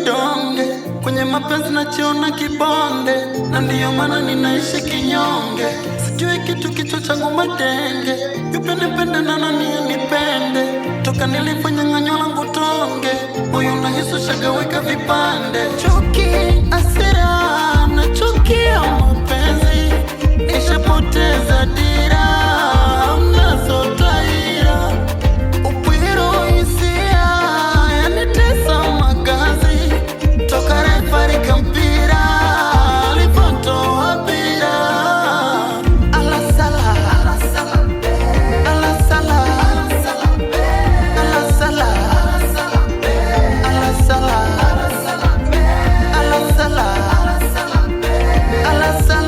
vidonge, kwenye mapenzi nachiona kibonde, na ndiyo maana ninaishi kinyonge. Sijui kitu kichwa changu madenge, yupi nipende na nani nipende. Toka niliponyang'anywa langu tonge, moyo nahisi shagaweka vipande. Chuki, hasira, nachukia mapenzi, nishapoteza dira, mnazo taira. Upwiro hisia, yanitesa magazi, toka refari kampira, alipotoa bira. Alasala, alasala, alasala, alasala, alasala, alasala, alasala,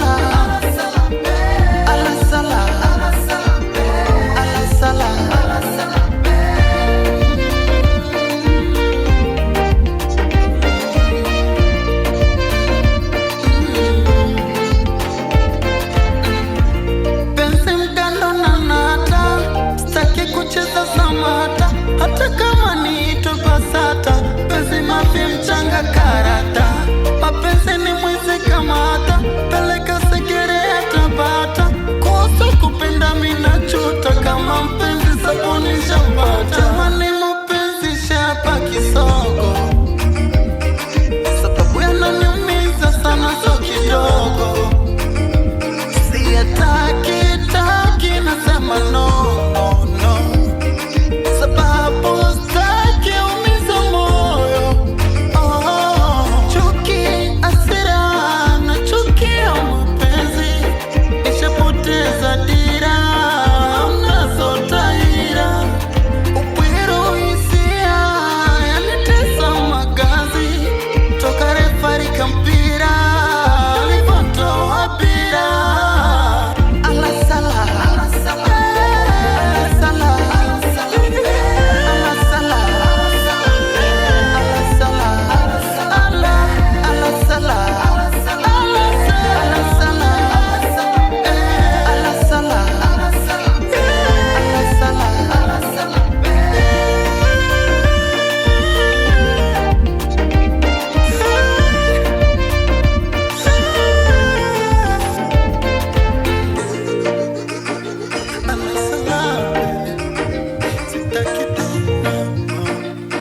penzi mgando na nata, sitaki kucheza samata, hata kama niitwe BASATA. Penzi mafi mchanga karata,